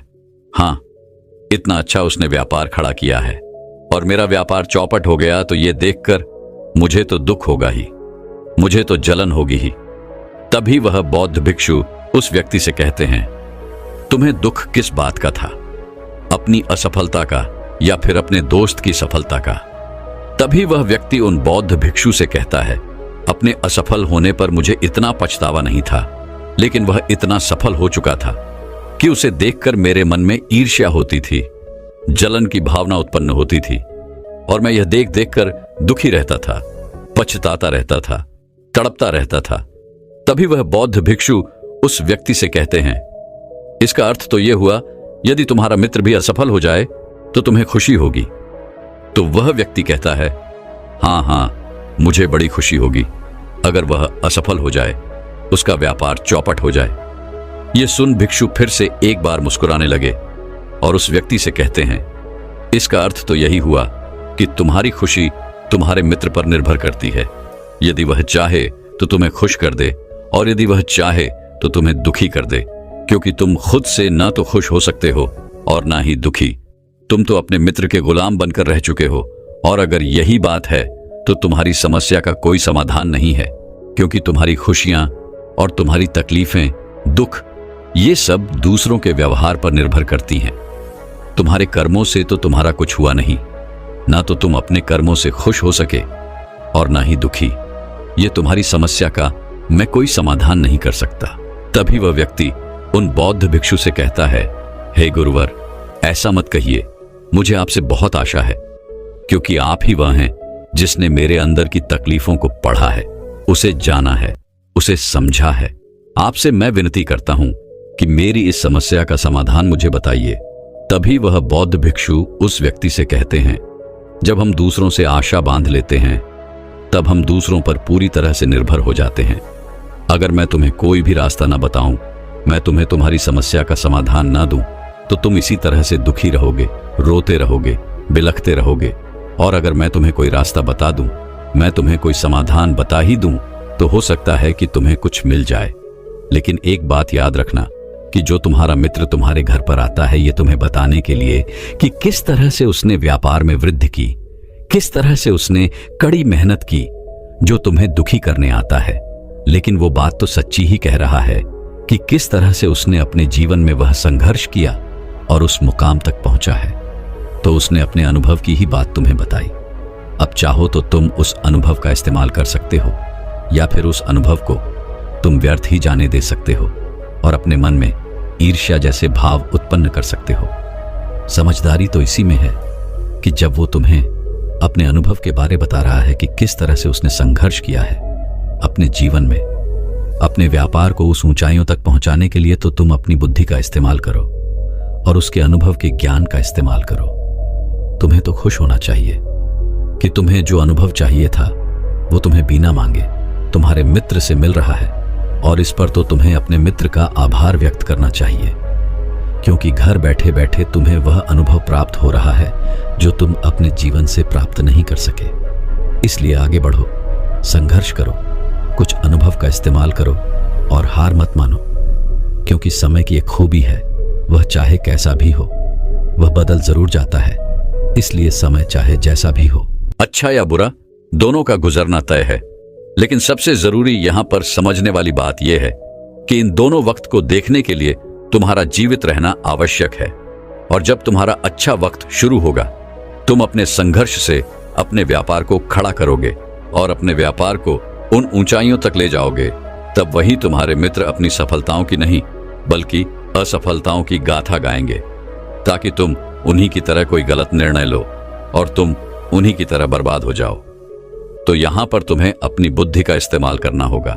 Speaker 1: हां, इतना अच्छा उसने व्यापार खड़ा किया है और मेरा व्यापार चौपट हो गया, तो यह देखकर मुझे तो दुख होगा ही, मुझे तो जलन होगी ही। तभी वह बौद्ध भिक्षु उस व्यक्ति से कहते हैं, तुम्हें दुख किस बात का था? अपनी असफलता का या फिर अपने दोस्त की सफलता का? तभी वह व्यक्ति उन बौद्ध भिक्षु से कहता है, अपने असफल होने पर मुझे इतना पछतावा नहीं था, लेकिन वह इतना सफल हो चुका था कि उसे देखकर मेरे मन में ईर्ष्या होती थी, जलन की भावना उत्पन्न होती थी, और मैं यह देख देखकर दुखी रहता था, पछताता रहता था, तड़पता रहता था। तभी वह बौद्ध भिक्षु उस व्यक्ति से कहते हैं, इसका अर्थ तो यह हुआ, यदि तुम्हारा मित्र भी असफल हो जाए तो तुम्हें खुशी होगी। तो वह व्यक्ति कहता है, हां हां, मुझे बड़ी खुशी होगी अगर वह असफल हो जाए, उसका व्यापार चौपट हो जाए। यह सुन भिक्षु फिर से एक बार मुस्कुराने लगे और उस व्यक्ति से कहते हैं, इसका अर्थ तो यही हुआ कि तुम्हारी खुशी तुम्हारे मित्र पर निर्भर करती है। यदि वह चाहे तो तुम्हें खुश कर दे, और यदि वह चाहे तो तुम्हें दुखी कर दे। क्योंकि तुम खुद से ना तो खुश हो सकते हो और ना ही दुखी। तुम तो अपने मित्र के गुलाम बनकर रह चुके हो, और अगर यही बात है तो तुम्हारी समस्या का कोई समाधान नहीं है, क्योंकि तुम्हारी खुशियां और तुम्हारी तकलीफें, दुख, ये सब दूसरों के व्यवहार पर निर्भर करती हैं। तुम्हारे कर्मों से तो तुम्हारा कुछ हुआ नहीं, ना तो तुम अपने कर्मों से खुश हो सके और ना ही दुखी। ये तुम्हारी समस्या का मैं कोई समाधान नहीं कर सकता। तभी वह व्यक्ति उन बौद्ध भिक्षु से कहता है, हे गुरुवर, ऐसा मत कहिए, मुझे आपसे बहुत आशा है, क्योंकि आप ही वह हैं जिसने मेरे अंदर की तकलीफों को पढ़ा है, उसे जाना है, उसे समझा है। आपसे मैं विनती करता हूं कि मेरी इस समस्या का समाधान मुझे बताइए। तभी वह बौद्ध भिक्षु उस व्यक्ति से कहते हैं, जब हम दूसरों से आशा बांध लेते हैं तब हम दूसरों पर पूरी तरह से निर्भर हो जाते हैं। अगर मैं तुम्हें कोई भी रास्ता ना बताऊं, मैं तुम्हें तुम्हारी समस्या का समाधान ना दूं, तो तुम इसी तरह से दुखी रहोगे, रोते रहोगे, बिलखते रहोगे। और अगर मैं तुम्हें कोई रास्ता बता दूं, मैं तुम्हें कोई समाधान बता ही दूं, तो हो सकता है कि तुम्हें कुछ मिल जाए। लेकिन एक बात याद रखना कि जो तुम्हारा मित्र तुम्हारे घर पर आता है ये तुम्हें बताने के लिए कि किस तरह से उसने व्यापार में वृद्धि की, किस तरह से उसने कड़ी मेहनत की, जो तुम्हें दुखी करने आता है, लेकिन वो बात तो सच्ची ही कह रहा है कि किस तरह से उसने अपने जीवन में वह संघर्ष किया और उस मुकाम तक पहुंचा है। तो उसने अपने अनुभव की ही बात तुम्हें बताई। अब चाहो तो तुम उस अनुभव का इस्तेमाल कर सकते हो, या फिर उस अनुभव को तुम व्यर्थ ही जाने दे सकते हो और अपने मन में ईर्ष्या जैसे भाव उत्पन्न कर सकते हो। समझदारी तो इसी में है कि जब वो तुम्हें अपने अनुभव के बारे बता रहा है कि किस तरह से उसने संघर्ष किया है अपने जीवन में, अपने व्यापार को उस ऊंचाइयों तक पहुंचाने के लिए, तो तुम अपनी बुद्धि का इस्तेमाल करो और उसके अनुभव के ज्ञान का इस्तेमाल करो। तुम्हें तो खुश होना चाहिए कि तुम्हें जो अनुभव चाहिए था वो तुम्हें बिना मांगे तुम्हारे मित्र से मिल रहा है, और इस पर तो तुम्हें अपने मित्र का आभार व्यक्त करना चाहिए, क्योंकि घर बैठे बैठे तुम्हें वह अनुभव प्राप्त हो रहा है जो तुम अपने जीवन से प्राप्त नहीं कर सके। इसलिए आगे बढ़ो, संघर्ष करो, कुछ अनुभव का इस्तेमाल करो और हार मत मानो, क्योंकि समय की एक खूबी है, वह चाहे कैसा भी हो वह बदल जरूर जाता है। इसलिए समय चाहे जैसा भी हो, अच्छा या बुरा, दोनों का गुजरना तय है। लेकिन सबसे जरूरी यहां पर समझने वाली बात यह है कि इन दोनों वक्त को देखने के लिए तुम्हारा जीवित रहना आवश्यक है। और जब तुम्हारा अच्छा वक्त शुरू होगा, तुम अपने संघर्ष से अपने व्यापार को खड़ा करोगे और अपने व्यापार को उन ऊंचाइयों तक ले जाओगे। तब वही तुम्हारे मित्र अपनी सफलताओं की नहीं बल्कि असफलताओं की गाथा गाएंगे, ताकि तुम उन्हीं की तरह कोई गलत निर्णय लो और तुम उन्हीं की तरह बर्बाद हो जाओ। तो यहां पर तुम्हें अपनी बुद्धि का इस्तेमाल करना होगा।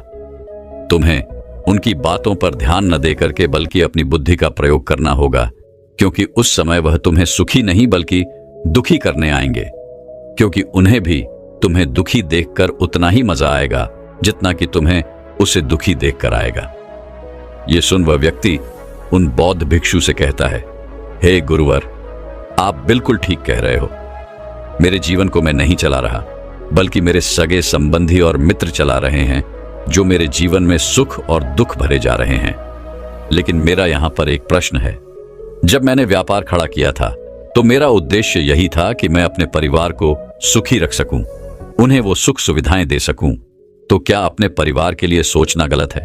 Speaker 1: तुम्हें उनकी बातों पर ध्यान न देकर के बल्कि अपनी बुद्धि का प्रयोग करना होगा, क्योंकि उस समय वह तुम्हें सुखी नहीं बल्कि दुखी करने आएंगे, क्योंकि उन्हें भी तुम्हें दुखी देखकर उतना ही मजा आएगा जितना कि तुम्हें उसे दुखी देखकर आएगा। ये सुन वह व्यक्ति उन बौद्ध भिक्षु से कहता है, हे गुरुवर, आप बिल्कुल ठीक कह रहे हो। मेरे जीवन को मैं नहीं चला रहा, बल्कि मेरे सगे संबंधी और मित्र चला रहे हैं, जो मेरे जीवन में सुख और दुख भरे जा रहे हैं। लेकिन मेरा यहां पर एक प्रश्न है। जब मैंने व्यापार खड़ा किया था तो मेरा उद्देश्य यही था कि मैं अपने परिवार को सुखी रख सकूं, उन्हें वो सुख सुविधाएं दे सकूं। तो क्या अपने परिवार के लिए सोचना गलत है?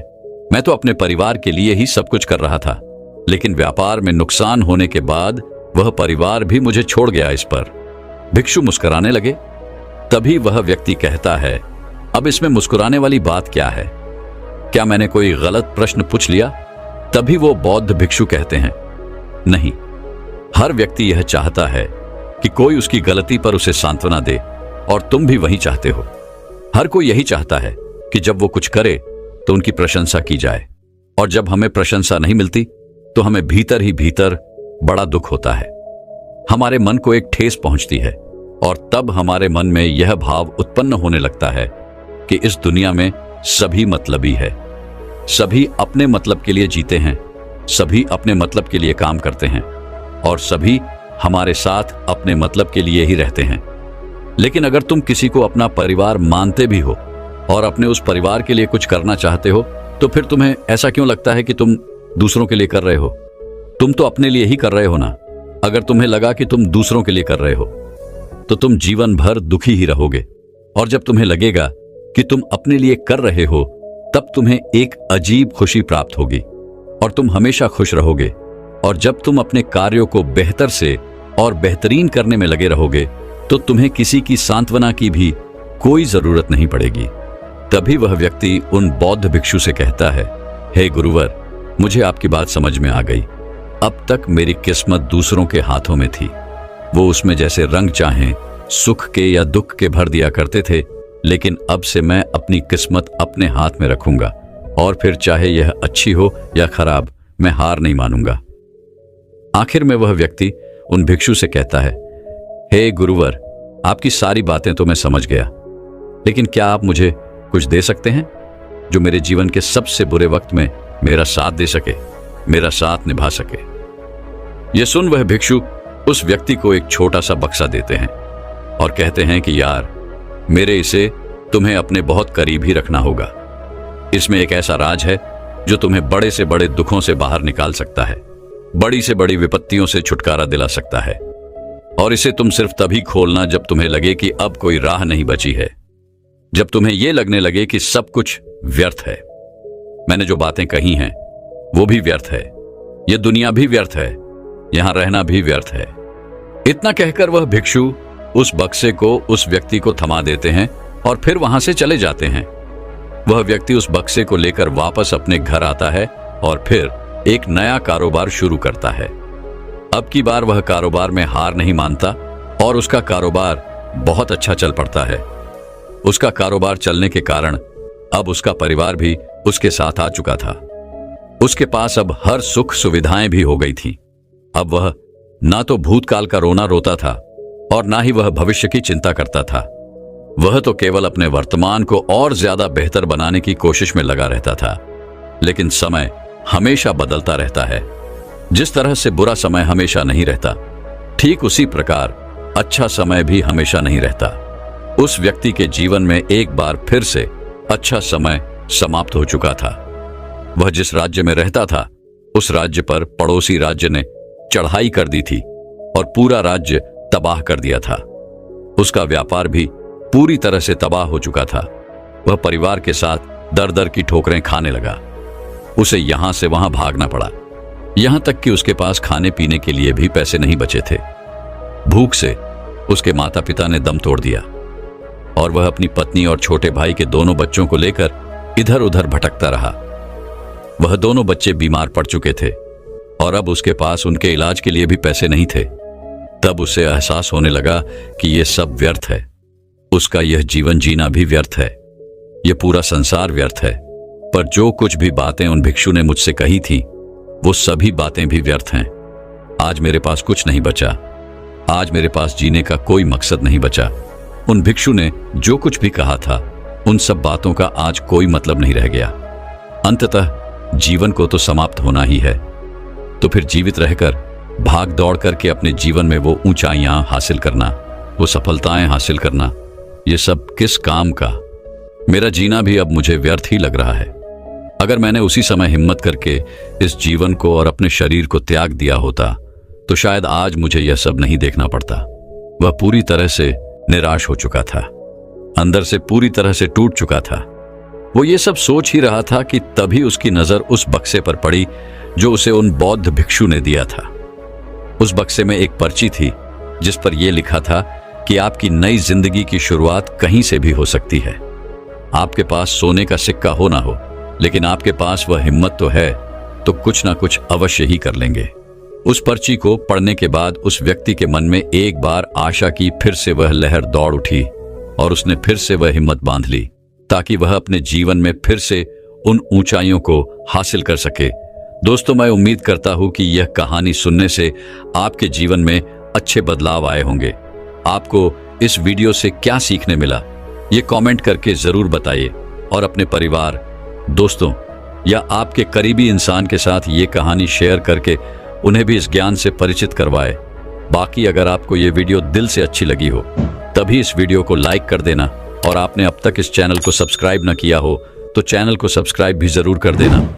Speaker 1: मैं तो अपने परिवार के लिए ही सब कुछ कर रहा था, लेकिन व्यापार में नुकसान होने के बाद वह परिवार भी मुझे छोड़ गया। इस पर भिक्षु मुस्कुराने लगे। तभी वह व्यक्ति कहता है, अब इसमें मुस्कुराने वाली बात क्या है? क्या मैंने कोई गलत प्रश्न पूछ लिया? तभी वो बौद्ध भिक्षु कहते हैं, नहीं, हर व्यक्ति यह चाहता है कि कोई उसकी गलती पर उसे सांत्वना दे, और तुम भी वही चाहते हो। हर कोई यही चाहता है कि जब वो कुछ करे तो उनकी प्रशंसा की जाए, और जब हमें प्रशंसा नहीं मिलती तो हमें भीतर ही भीतर बड़ा दुख होता है। हमारे मन को एक ठेस पहुंचती है, और तब हमारे मन में यह भाव उत्पन्न होने लगता है कि इस दुनिया में सभी मतलबी है, सभी अपने मतलब के लिए जीते हैं, सभी अपने मतलब के लिए काम करते हैं, और सभी हमारे साथ अपने मतलब के लिए ही रहते हैं। लेकिन अगर तुम किसी को अपना परिवार मानते भी हो और अपने उस परिवार के लिए कुछ करना चाहते हो, तो फिर तुम्हें ऐसा क्यों लगता है कि तुम दूसरों के लिए कर रहे हो? तुम तो अपने लिए ही कर रहे हो ना। अगर तुम्हें लगा कि तुम दूसरों के लिए कर रहे हो तो तुम जीवन भर दुखी ही रहोगे, और जब तुम्हें लगेगा कि तुम अपने लिए कर रहे हो तब तुम्हें एक अजीब खुशी प्राप्त होगी और तुम हमेशा खुश रहोगे। और जब तुम अपने कार्यों को बेहतर से और बेहतरीन करने में लगे रहोगे तो तुम्हें किसी की सांत्वना की भी कोई जरूरत नहीं पड़ेगी। तभी वह व्यक्ति उन बौद्ध भिक्षु से कहता है, हे गुरुवर, मुझे आपकी बात समझ में आ गई। अब तक मेरी किस्मत दूसरों के हाथों में थी। वो उसमें जैसे रंग चाहें सुख के या दुख के भर दिया करते थे, लेकिन अब से मैं अपनी किस्मत अपने हाथ में रखूंगा और फिर चाहे यह अच्छी हो या खराब, मैं हार नहीं मानूंगा। आखिर में वह व्यक्ति उन भिक्षु से कहता है, हे गुरुवर, आपकी सारी बातें तो मैं समझ गया, लेकिन क्या आप मुझे कुछ दे सकते हैं जो मेरे जीवन के सबसे बुरे वक्त में मेरा साथ दे सके, मेरा साथ निभा सके? यह सुन वह भिक्षु उस व्यक्ति को एक छोटा सा बक्सा देते हैं और कहते हैं कि यार, मेरे इसे तुम्हें अपने बहुत करीब ही रखना होगा। इसमें एक ऐसा राज है जो तुम्हें बड़े से बड़े दुखों से बाहर निकाल सकता है, बड़ी से बड़ी विपत्तियों से छुटकारा दिला सकता है। और इसे तुम सिर्फ तभी खोलना जब तुम्हें लगे कि अब कोई राह नहीं बची है, जब तुम्हें यह लगने लगे कि सब कुछ व्यर्थ है। मैंने जो बातें कही हैं वो भी व्यर्थ है, यह दुनिया भी व्यर्थ है, यहां रहना भी व्यर्थ है। इतना कहकर वह भिक्षु उस बक्से को उस व्यक्ति को थमा देते हैं और फिर वहां से चले जाते हैं। वह व्यक्ति उस बक्से को लेकर वापस अपने घर आता है और फिर एक नया कारोबार शुरू करता है। अब की बार वह कारोबार में हार नहीं मानता और उसका कारोबार बहुत अच्छा चल पड़ता है। उसका कारोबार चलने के कारण अब उसका परिवार भी उसके साथ आ चुका था। उसके पास अब हर सुख सुविधाएं भी हो गई थीं। अब वह ना तो भूतकाल का रोना रोता था और ना ही वह भविष्य की चिंता करता था। वह तो केवल अपने वर्तमान को और ज्यादा बेहतर बनाने की कोशिश में लगा रहता था। लेकिन समय हमेशा बदलता रहता है। जिस तरह से बुरा समय हमेशा नहीं रहता, ठीक उसी प्रकार अच्छा समय भी हमेशा नहीं रहता। उस व्यक्ति के जीवन में एक बार फिर से अच्छा समय समाप्त हो चुका था। वह जिस राज्य में रहता था उस राज्य पर पड़ोसी राज्य ने चढ़ाई कर दी थी और पूरा राज्य तबाह कर दिया था। उसका व्यापार भी पूरी तरह से तबाह हो चुका था। वह परिवार के साथ दर दर की ठोकरें खाने लगा। उसे यहां से वहां भागना पड़ा, यहां तक कि उसके पास खाने पीने के लिए भी पैसे नहीं बचे थे। भूख से उसके माता पिता ने दम तोड़ दिया और वह अपनी पत्नी और छोटे भाई के दोनों बच्चों को लेकर इधर उधर भटकता रहा। वह दोनों बच्चे बीमार पड़ चुके थे और अब उसके पास उनके इलाज के लिए भी पैसे नहीं थे। तब उसे एहसास होने लगा कि यह सब व्यर्थ है। उसका यह जीवन जीना भी व्यर्थ है, यह पूरा संसार व्यर्थ है। पर जो कुछ भी बातें उन भिक्षु ने मुझसे कही थी वो सभी बातें भी व्यर्थ हैं। आज मेरे पास कुछ नहीं बचा, आज मेरे पास जीने का कोई मकसद नहीं बचा। उन भिक्षु ने जो कुछ भी कहा था उन सब बातों का आज कोई मतलब नहीं रह गया। अंततः जीवन को तो समाप्त होना ही है, तो फिर जीवित रहकर भाग दौड़ करके अपने जीवन में वो ऊंचाइयां हासिल करना, वो सफलताएं हासिल करना, ये सब किस काम का? मेरा जीना भी अब मुझे व्यर्थ ही लग रहा है। अगर मैंने उसी समय हिम्मत करके इस जीवन को और अपने शरीर को त्याग दिया होता तो शायद आज मुझे यह सब नहीं देखना पड़ता। वह पूरी तरह से निराश हो चुका था, अंदर से पूरी तरह से टूट चुका था। वो ये सब सोच ही रहा था कि तभी उसकी नजर उस बक्से पर पड़ी जो उसे उन बौद्ध भिक्षु ने दिया था। उस बक्से में एक पर्ची थी जिस पर यह लिखा था कि आपकी नई जिंदगी की शुरुआत कहीं से भी हो सकती है। आपके पास सोने का सिक्का हो ना हो, लेकिन आपके पास वह हिम्मत तो है, तो कुछ ना कुछ अवश्य ही कर लेंगे। उस पर्ची को पढ़ने के बाद उस व्यक्ति के मन में एक बार आशा की फिर से वह लहर दौड़ उठी और उसने फिर से वह हिम्मत बांध ली ताकि वह अपने जीवन में फिर से उन ऊंचाइयों को हासिल कर सके। दोस्तों, मैं उम्मीद करता हूं कि यह कहानी सुनने से आपके जीवन में अच्छे बदलाव आए होंगे। आपको इस वीडियो से क्या सीखने मिला, ये कमेंट करके जरूर बताइए और अपने परिवार, दोस्तों या आपके करीबी इंसान के साथ ये कहानी शेयर करके उन्हें भी इस ज्ञान से परिचित करवाएं। बाकी अगर आपको ये वीडियो दिल से अच्छी लगी हो तभी इस वीडियो को लाइक कर देना और आपने अब तक इस चैनल को सब्सक्राइब न किया हो तो चैनल को सब्सक्राइब भी जरूर कर देना।